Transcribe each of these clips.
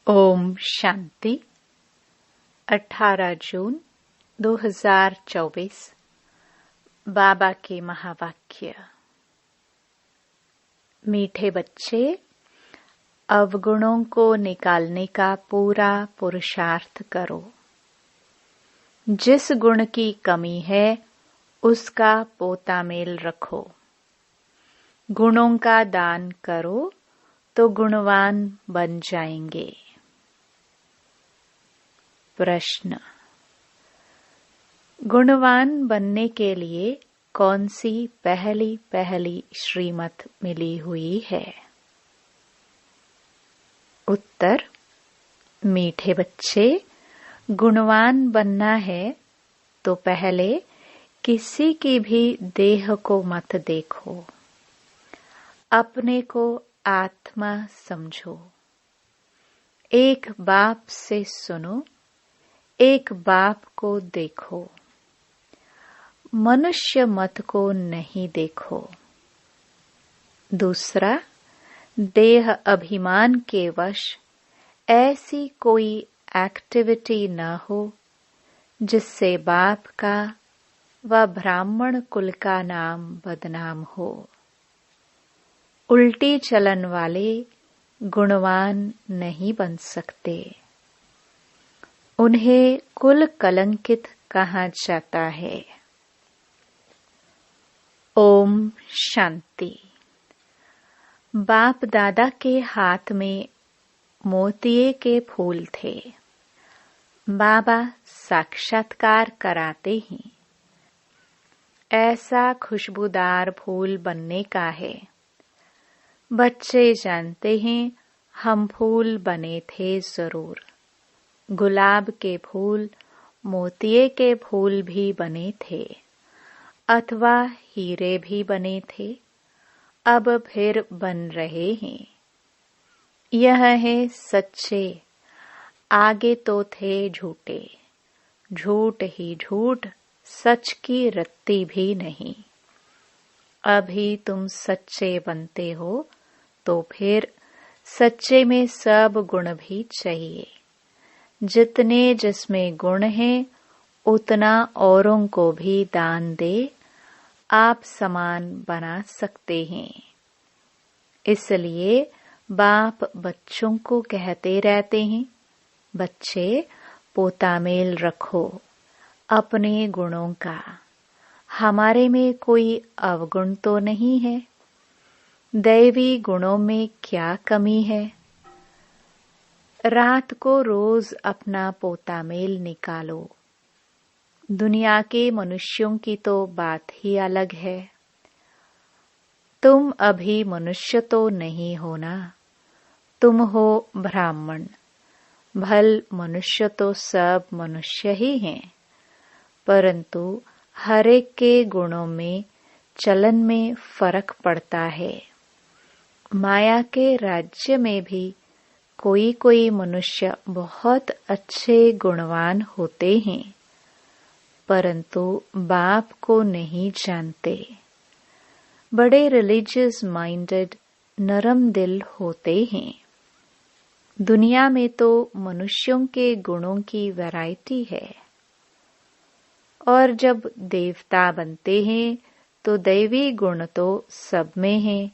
ओम शांति 18 जून 2024 बाबा के महावाक्य। मीठे बच्चे, अवगुणों को निकालने का पूरा पुरुषार्थ करो। जिस गुण की कमी है उसका पोता मेल रखो। गुणों का दान करो तो गुणवान बन जाएंगे। प्रश्न: गुणवान बनने के लिए कौन सी पहली श्रीमत मिली हुई है? उत्तर: मीठे बच्चे, गुणवान बनना है तो पहले किसी की भी देह को मत देखो, अपने को आत्मा समझो। एक बाप से सुनो, एक बाप को देखो। मनुष्य मत को नहीं देखो। दूसरा, देह अभिमान के वश ऐसी कोई एक्टिविटी न हो जिससे बाप का व ब्राह्मण कुल का नाम बदनाम हो। उल्टी चलन वाले गुणवान नहीं बन सकते। उन्हें कुल कलंकित कहा जाता है। ओम शांति। बाप दादा के हाथ में मोतिये के फूल थे। बाबा साक्षात्कार कराते ही ऐसा खुशबूदार फूल बनने का है। बच्चे जानते हैं हम फूल बने थे जरूर। गुलाब के फूल, मोतिये के फूल भी बने थे अथवा हीरे भी बने थे, अब फिर बन रहे हैं। यह है सच्चे, आगे तो थे झूठे। झूठ ही झूठ, सच की रत्ती भी नहीं। अभी तुम सच्चे बनते हो तो फिर सच्चे में सब गुण भी चाहिए। जितने जिसमें गुण हैं उतना औरों को भी दान दे, आप समान बना सकते हैं। इसलिए बाप बच्चों को कहते रहते हैं, बच्चे पोता मेल रखो अपने गुणों का। हमारे में कोई अवगुण तो नहीं है। दैवी गुणों में क्या कमी है? रात को रोज अपना पोता मेल निकालो। दुनिया के मनुष्यों की तो बात ही अलग है। तुम अभी मनुष्य तो नहीं हो ना, तुम हो ब्राह्मण। भल मनुष्य तो सब मनुष्य ही हैं, परंतु हर एक के गुणों में चलन में फर्क पड़ता है। माया के राज्य में भी कोई कोई मनुष्य बहुत अच्छे गुणवान होते हैं, परंतु बाप को नहीं जानते। बड़े रिलीजियस माइंडेड, नरम दिल होते हैं। दुनिया में तो मनुष्यों के गुणों की वैरायटी है, और जब देवता बनते हैं तो दैवी गुण तो सब में हैं।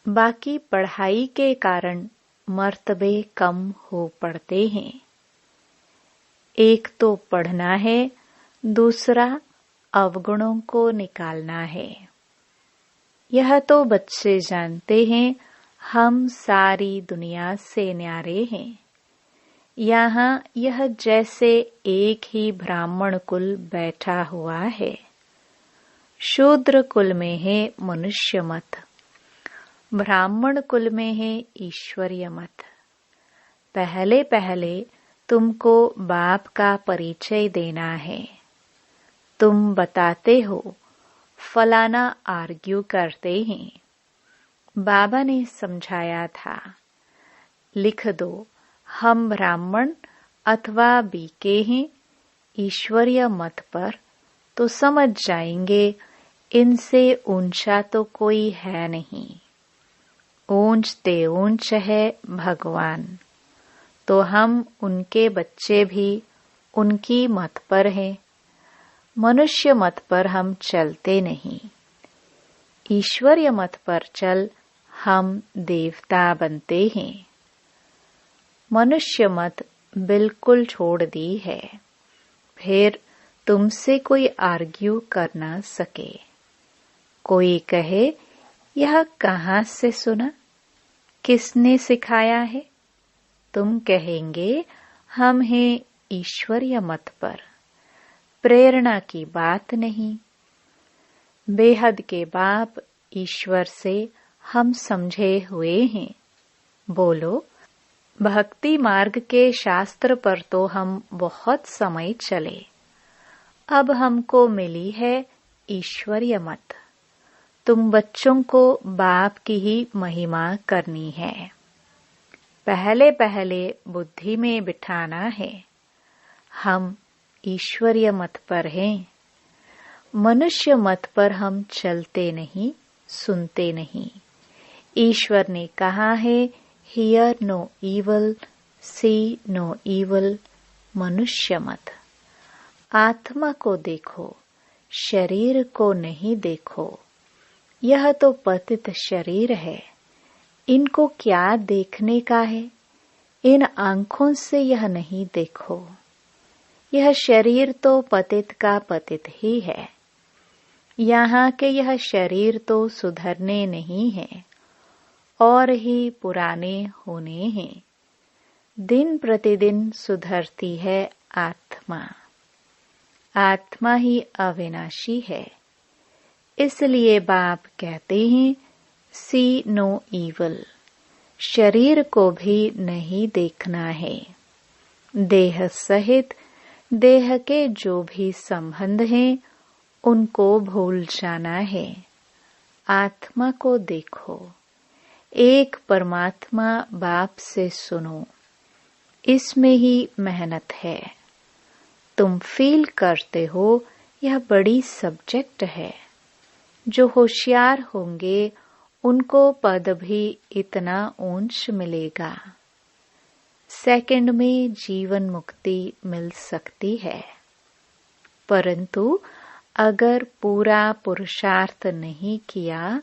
बाकी पढ़ाई के कारण मर्तबे कम हो पड़ते हैं। एक तो पढ़ना है, दूसरा अवगुणों को निकालना है। यह तो बच्चे जानते हैं हम सारी दुनिया से न्यारे हैं। यहाँ यह जैसे एक ही ब्राह्मण कुल बैठा हुआ है। शूद्र कुल में है मनुष्य मत, ब्राह्मण कुल में है ईश्वरीय मत। पहले पहले तुमको बाप का परिचय देना है। तुम बताते हो, फलाना आर्ग्यू करते हैं। बाबा ने समझाया था, लिख दो हम ब्राह्मण अथवा बीके हैं ईश्वरीय मत पर, तो समझ जाएंगे इनसे ऊंचा तो कोई है नहीं। ऊंचते ऊंच है भगवान, तो हम उनके बच्चे भी उनकी मत पर हैं। मनुष्य मत पर हम चलते नहीं। ईश्वरीय मत पर चल हम देवता बनते हैं। मनुष्य मत बिल्कुल छोड़ दी है, फिर तुमसे कोई आर्ग्यू कर ना सके। कोई कहे यह कहाँ से सुना, किसने सिखाया है? तुम कहेंगे हम हैं ईश्वरीय मत पर, प्रेरणा की बात नहीं। बेहद के बाप ईश्वर से हम समझे हुए हैं। बोलो, भक्ति मार्ग के शास्त्र पर तो हम बहुत समय चले, अब हमको मिली है ईश्वरीय मत। तुम बच्चों को बाप की ही महिमा करनी है। पहले पहले बुद्धि में बिठाना है, हम ईश्वरीय मत पर हैं। मनुष्य मत पर हम चलते नहीं, सुनते नहीं। ईश्वर ने कहा है, hear no evil, see no evil. मनुष्य मत। आत्मा को देखो, शरीर को नहीं देखो। यह तो पतित शरीर है, इनको क्या देखने का है? इन आंखों से यह नहीं देखो। यह शरीर तो पतित का पतित ही है। यहाँ के यह शरीर तो सुधरने नहीं है और ही पुराने होने हैं। दिन प्रतिदिन सुधरती है आत्मा। आत्मा ही अविनाशी है। इसलिए बाप कहते हैं, सी नो इवल। शरीर को भी नहीं देखना है। देह सहित देह के जो भी संबंध हैं, उनको भूल जाना है। आत्मा को देखो। एक परमात्मा बाप से सुनो। इसमें ही मेहनत है। तुम फील करते हो यह बड़ी सब्जेक्ट है। जो होशियार होंगे उनको पद भी इतना ऊंच मिलेगा। सेकंड में जीवन मुक्ति मिल सकती है, परंतु अगर पूरा पुरुषार्थ नहीं किया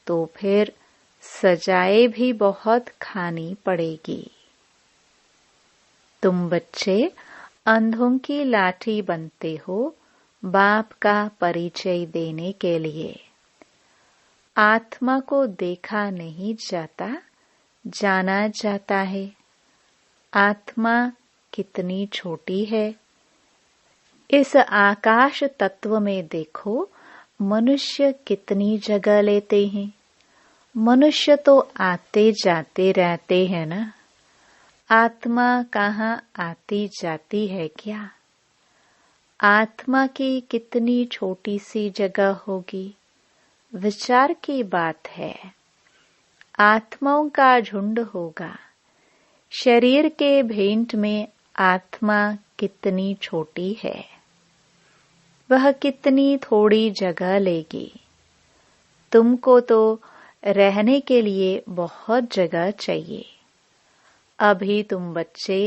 तो फिर सजाएं भी बहुत खानी पड़ेगी। तुम बच्चे अंधों की लाठी बनते हो बाप का परिचय देने के लिए। आत्मा को देखा नहीं जाता, जाना जाता है। आत्मा कितनी छोटी है। इस आकाश तत्व में देखो, मनुष्य कितनी जगह लेते हैं। मनुष्य तो आते जाते रहते हैं ना। आत्मा कहाँ आती जाती है क्या? आत्मा की कितनी छोटी सी जगह होगी। विचार की बात है। आत्माओं का झुंड होगा। शरीर के भेंट में आत्मा कितनी छोटी है। वह कितनी थोड़ी जगह लेगी। तुमको तो रहने के लिए बहुत जगह चाहिए। अभी तुम बच्चे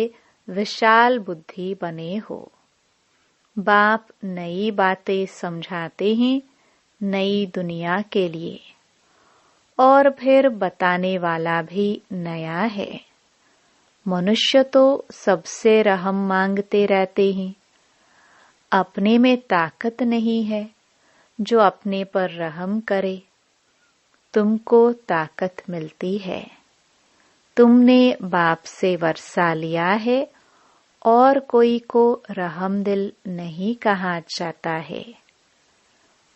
विशाल बुद्धि बने हो। बाप नई बातें समझाते हैं, नई दुनिया के लिए, और फिर बताने वाला भी नया है। मनुष्य तो सबसे रहम मांगते रहते हैं। अपने में ताकत नहीं है जो अपने पर रहम करे। तुमको ताकत मिलती है। तुमने बाप से वर्षा लिया है और कोई को रहमदिल नहीं कहा जाता है।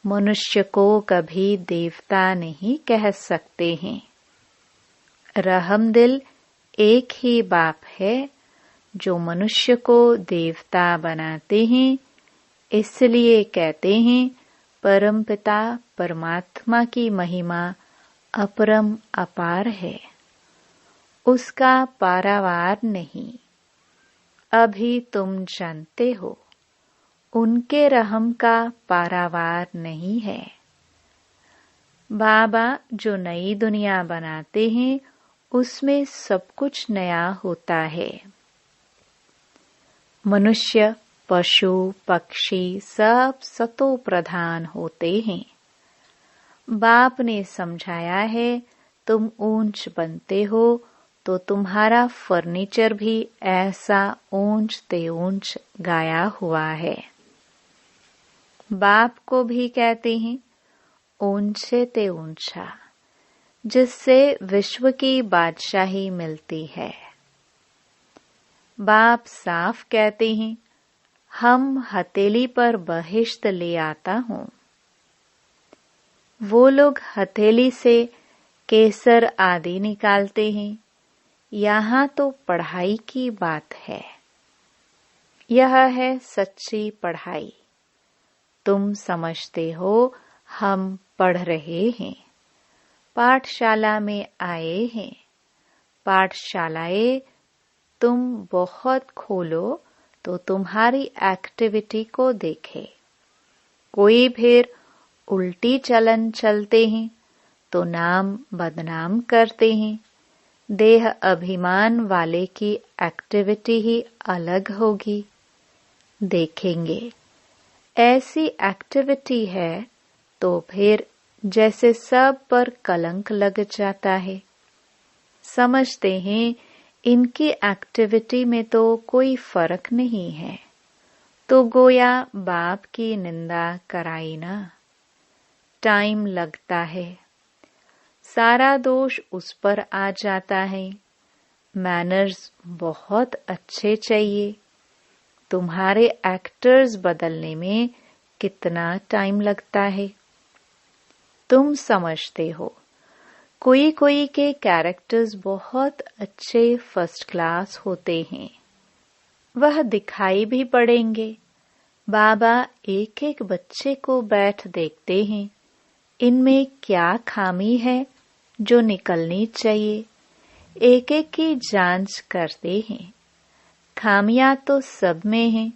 मनुष्य को कभी देवता नहीं कह सकते हैं। रहमदिल एक ही बाप है जो मनुष्य को देवता बनाते हैं। इसलिए कहते हैं, परमपिता परमात्मा की महिमा अपरम अपार है, उसका पारावार नहीं। अभी तुम जानते हो उनके रहम का पारावार नहीं है। बाबा जो नई दुनिया बनाते हैं उसमें सब कुछ नया होता है। मनुष्य, पशु, पक्षी सब सतो प्रधान होते हैं। बाप ने समझाया है तुम ऊंच बनते हो तो तुम्हारा फर्नीचर भी ऐसा ऊंच ते ऊंच गाया हुआ है। बाप को भी कहते हैं ऊंचे ते ऊंचा, जिससे विश्व की बादशाही मिलती है। बाप साफ कहते हैं हम हथेली पर बहिश्त ले आता हूँ। वो लोग हथेली से केसर आदि निकालते हैं। यहाँ तो पढ़ाई की बात है। यह है सच्ची पढ़ाई। तुम समझते हो हम पढ़ रहे हैं, पाठशाला में आए हैं। पाठशालाएं तुम बहुत खोलो तो तुम्हारी एक्टिविटी को देखे। कोई फिर उल्टी चलन चलते हैं तो नाम बदनाम करते हैं। देह अभिमान वाले की एक्टिविटी ही अलग होगी। देखेंगे ऐसी एक्टिविटी है तो फिर जैसे सब पर कलंक लग जाता है। समझते हैं इनकी एक्टिविटी में तो कोई फर्क नहीं है, तो गोया बाप की निंदा कराई ना। टाइम लगता है, सारा दोष उस पर आ जाता है। मैनर्स बहुत अच्छे चाहिए। तुम्हारे एक्टर्स बदलने में कितना टाइम लगता है। तुम समझते हो कोई कोई के कैरेक्टर्स बहुत अच्छे फर्स्ट क्लास होते हैं, वह दिखाई भी पड़ेंगे। बाबा एक एक बच्चे को बैठ देखते हैं, इनमें क्या खामी है जो निकलनी चाहिए। एक एक की जांच करते हैं। खामियां तो सब में हैं,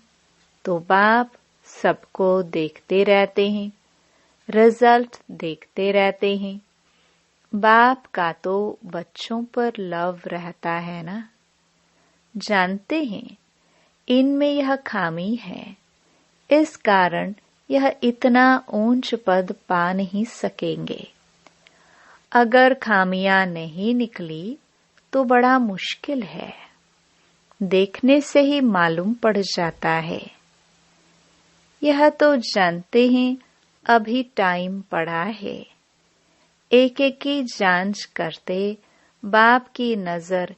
तो बाप सबको देखते रहते हैं, रिजल्ट देखते रहते हैं। बाप का तो बच्चों पर लव रहता है ना। जानते हैं इनमें यह खामी है, इस कारण यह इतना ऊंच पद पा नहीं सकेंगे। अगर खामियां नहीं निकली तो बड़ा मुश्किल है। देखने से ही मालूम पड़ जाता है। यह तो जानते हैं अभी टाइम पड़ा है। एक एक की जांच करते बाप की नजर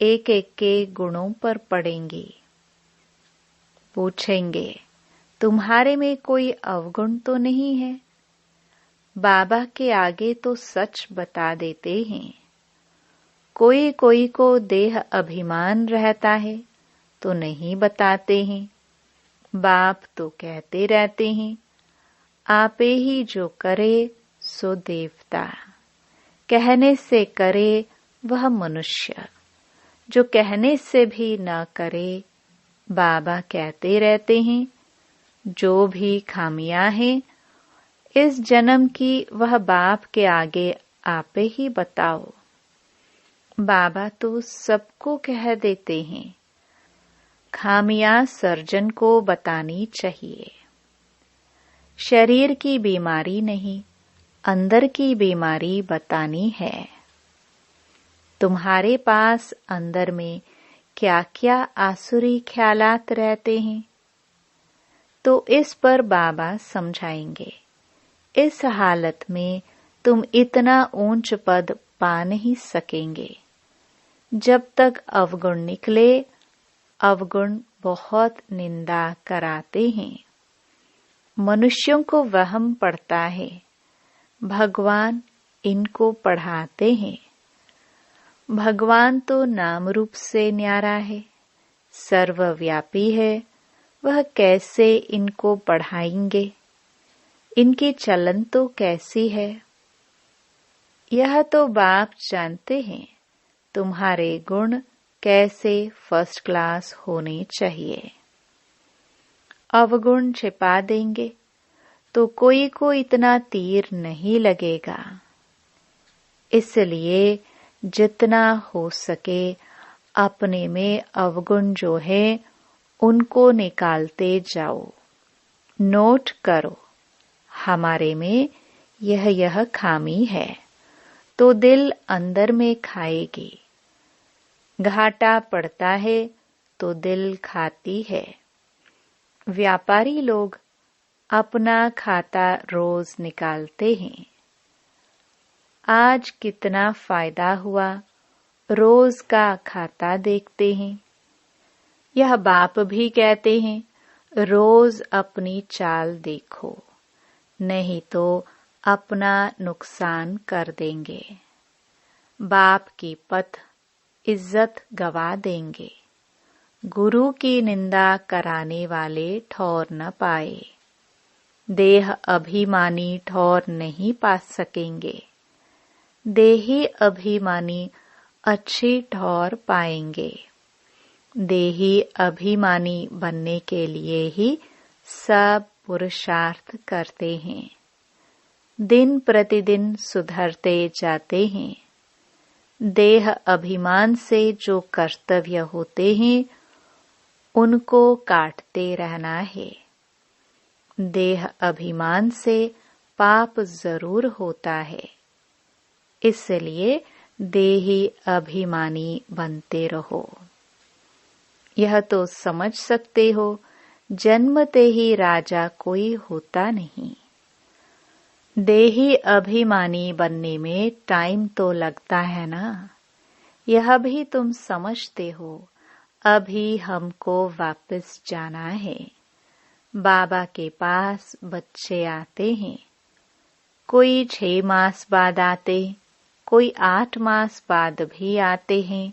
एक एक के गुणों पर पड़ेंगी। पूछेंगे तुम्हारे में कोई अवगुण तो नहीं है। बाबा के आगे तो सच बता देते हैं। कोई कोई को देह अभिमान रहता है तो नहीं बताते हैं। बाप तो कहते रहते हैं आपे ही जो करे सो देवता। कहने से करे वह मनुष्य, जो कहने से भी न करे। बाबा कहते रहते हैं जो भी खामियां हैं इस जन्म की वह बाप के आगे आपे ही बताओ। बाबा तो सबको कह देते हैं। खामियां सर्जन को बतानी चाहिए। शरीर की बीमारी नहीं, अंदर की बीमारी बतानी है। तुम्हारे पास अंदर में क्या क्या आसुरी ख्यालात रहते हैं, तो इस पर बाबा समझाएंगे। इस हालत में तुम इतना ऊंच पद पा नहीं सकेंगे। जब तक अवगुण निकले, अवगुण बहुत निंदा कराते हैं। मनुष्यों को वहम पड़ता है, भगवान इनको पढ़ाते हैं। भगवान तो नाम रूप से न्यारा है, सर्वव्यापी है। वह कैसे इनको पढ़ाएंगे? इनकी चलन तो कैसी है? यह तो बाप जानते हैं तुम्हारे गुण कैसे फर्स्ट क्लास होने चाहिए। अवगुण छिपा देंगे तो कोई को इतना तीर नहीं लगेगा। इसलिए जितना हो सके अपने में अवगुण जो है उनको निकालते जाओ। नोट करो, हमारे में यह खामी है तो दिल अंदर में खाएगी। घाटा पड़ता है तो दिल खाती है। व्यापारी लोग अपना खाता रोज निकालते हैं। आज कितना फायदा हुआ, रोज का खाता देखते हैं। यह बाप भी कहते हैं, रोज अपनी चाल देखो, नहीं तो अपना नुकसान कर देंगे। बाप की पथ इज्जत गवा देंगे। गुरु की निंदा कराने वाले ठौर न पाए। देह अभिमानी ठौर नहीं पा सकेंगे। देही अभिमानी अच्छी ठौर पाएंगे। देही अभिमानी बनने के लिए ही सब पुरुषार्थ करते हैं। दिन प्रतिदिन सुधरते जाते हैं। देह अभिमान से जो कर्तव्य होते हैं उनको काटते रहना है। देह अभिमान से पाप जरूर होता है, इसलिए देही अभिमानी बनते रहो। यह तो समझ सकते हो, जन्मते ही राजा कोई होता नहीं। देही अभिमानी बनने में टाइम तो लगता है ना, यह भी तुम समझते हो। अभी हमको वापस जाना है। बाबा के पास बच्चे आते हैं, कोई 6 मास बाद आते, कोई 8 मास बाद भी आते हैं।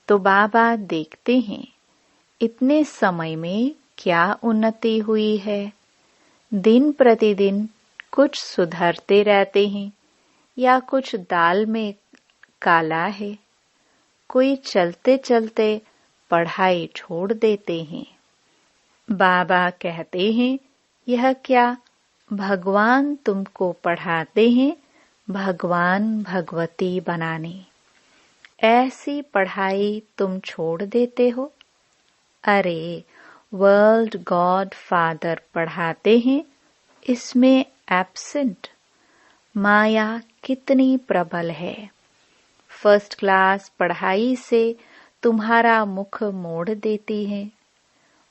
तो बाबा देखते हैं इतने समय में क्या उन्नति हुई है। दिन प्रतिदिन कुछ सुधरते रहते हैं या कुछ दाल में काला है। कोई चलते चलते पढ़ाई छोड़ देते हैं। बाबा कहते हैं, यह क्या भगवान तुमको पढ़ाते हैं भगवान भगवती बनाने। ऐसी पढ़ाई तुम छोड़ देते हो। अरे वर्ल्ड गॉड फादर पढ़ाते हैं, इसमें एब्सेंट। माया कितनी प्रबल है। फर्स्ट क्लास पढ़ाई से तुम्हारा मुख मोड़ देती है।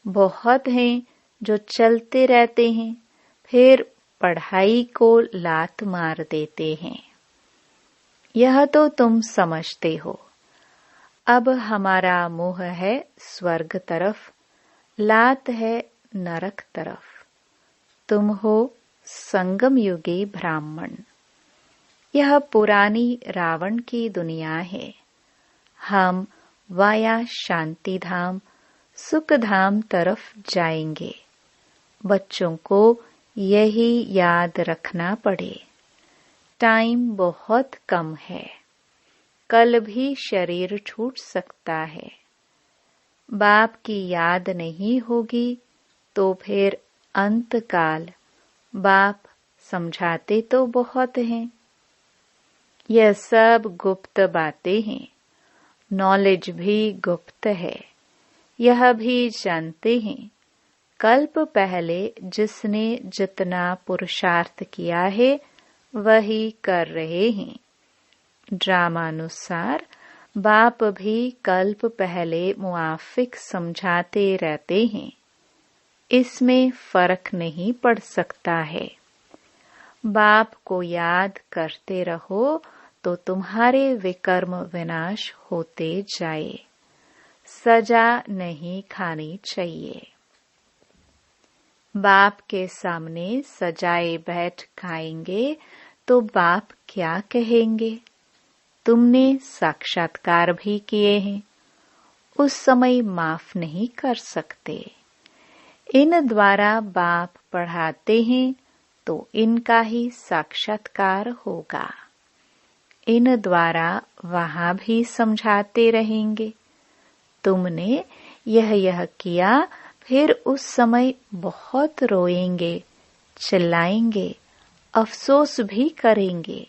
बहुत हैं जो चलते रहते हैं, फिर पढ़ाई को लात मार देते हैं। यह तो तुम समझते हो। अब हमारा मुंह है स्वर्ग तरफ, लात है नरक तरफ। तुम हो संगम युगी ब्राह्मण। यह पुरानी रावण की दुनिया है। हम वाया शांति धाम सुख धाम तरफ जाएंगे। बच्चों को यही याद रखना पड़े। टाइम बहुत कम है, कल भी शरीर छूट सकता है। बाप की याद नहीं होगी तो फिर अंतकाल। बाप समझाते तो बहुत हैं। यह सब गुप्त बातें हैं। नॉलेज भी गुप्त है। यह भी जानते हैं, कल्प पहले जिसने जितना पुरुषार्थ किया है वही कर रहे हैं। ड्रामानुसार बाप भी कल्प पहले मुआफिक समझाते रहते हैं। इसमें फर्क नहीं पड़ सकता है। बाप को याद करते रहो तो तुम्हारे विकर्म विनाश होते जाए। सजा नहीं खानी चाहिए। बाप के सामने सजाए बैठ खाएंगे तो बाप क्या कहेंगे। तुमने साक्षात्कार भी किए हैं, उस समय माफ नहीं कर सकते। इन द्वारा बाप पढ़ाते हैं तो इनका ही साक्षात्कार होगा। इन द्वारा वहां भी समझाते रहेंगे। तुमने यह किया, फिर उस समय बहुत रोएंगे, चिल्लाएंगे, अफसोस भी करेंगे,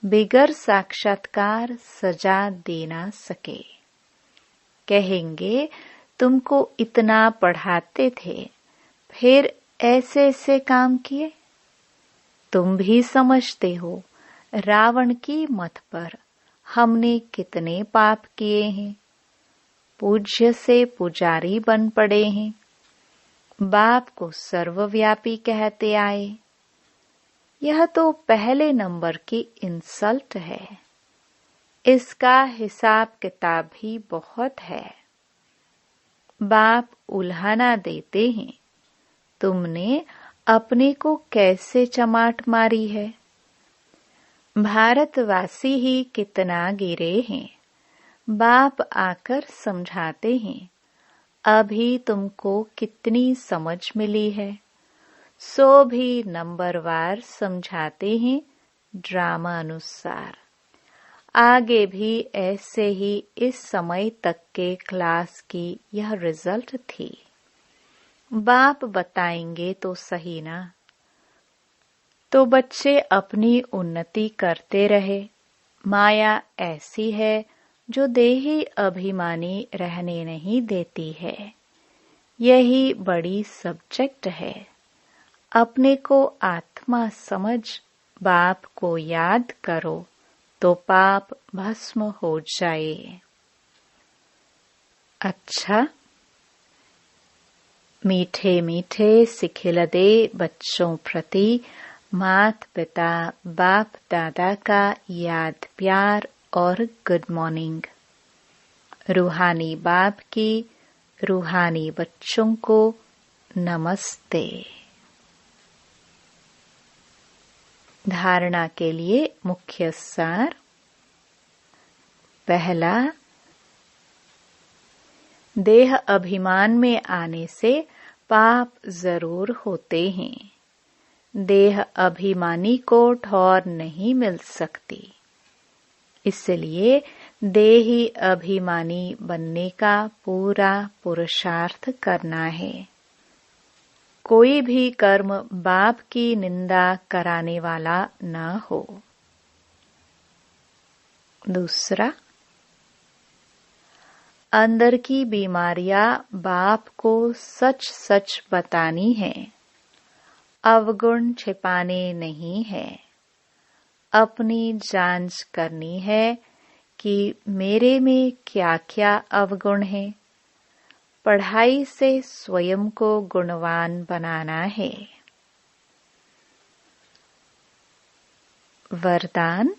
बिगर साक्षात्कार सजा दे ना सके। कहेंगे तुमको इतना पढ़ाते थे, फिर ऐसे ऐसे काम किए। तुम भी समझते हो रावण की मत पर हमने कितने पाप किए हैं। पूज्य से पुजारी बन पड़े हैं, बाप को सर्वव्यापी कहते आए। यह तो पहले नंबर की इंसल्ट है। इसका हिसाब किताब भी बहुत है। बाप उल्हाना देते हैं, तुमने अपने को कैसे चमाट मारी है। भारतवासी ही कितना गिरे हैं। बाप आकर समझाते हैं, अभी तुमको कितनी समझ मिली है। सो भी नंबरवार समझाते हैं ड्रामा अनुसार। आगे भी ऐसे ही इस समय तक के क्लास की यह रिजल्ट थी। बाप बताएंगे तो सही ना। तो बच्चे अपनी उन्नति करते रहे। माया ऐसी है जो देही अभिमानी रहने नहीं देती है। यही बड़ी सब्जेक्ट है। अपने को आत्मा समझ बाप को याद करो तो पाप भस्म हो जाए। अच्छा, मीठे मीठे सिखिलदे बच्चों प्रति माता पिता बाप दादा का याद प्यार और गुड मॉर्निंग। रूहानी बाप की रूहानी बच्चों को नमस्ते। धारणा के लिए मुख्य सार। पहला, देह अभिमान में आने से पाप जरूर होते हैं। देह अभिमानी को ठौर नहीं मिल सकती, इसलिए देही अभिमानी बनने का पूरा पुरुषार्थ करना है। कोई भी कर्म बाप की निंदा कराने वाला न हो। दूसरा, अंदर की बीमारियां बाप को सच सच बतानी है, अवगुण छिपाने नहीं है। अपनी जांच करनी है कि मेरे में क्या क्या अवगुण है। पढ़ाई से स्वयं को गुणवान बनाना है। वरदान,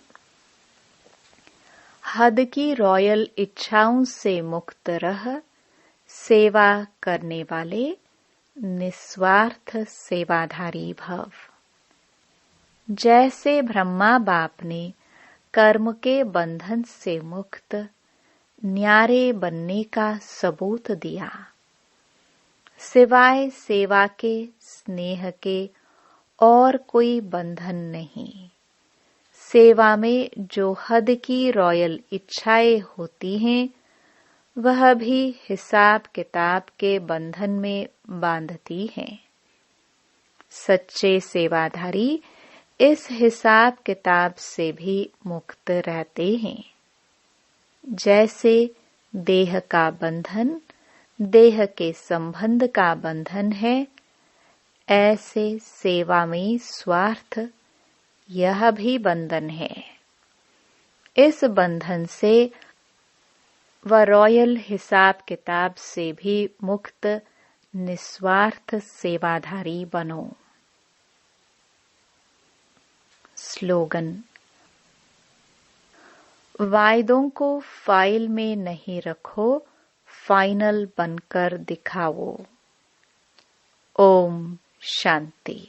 हद की रॉयल इच्छाओं से मुक्त रह सेवा करने वाले निस्वार्थ सेवाधारी भव। जैसे ब्रह्मा बाप ने कर्म के बंधन से मुक्त न्यारे बनने का सबूत दिया, सिवाय सेवा के स्नेह के और कोई बंधन नहीं। सेवा में जो हद की रॉयल इच्छाएं होती हैं, वह भी हिसाब किताब के बंधन में बांधती हैं। सच्चे सेवाधारी इस हिसाब किताब से भी मुक्त रहते हैं। जैसे देह का बंधन देह के संबंध का बंधन है, ऐसे सेवा में स्वार्थ यह भी बंधन है। इस बंधन से व रॉयल हिसाब किताब से भी मुक्त निस्वार्थ सेवाधारी बनो। स्लोगन, वायदों को फाइल में नहीं रखो, फाइनल बनकर दिखाओ। ओम शांति।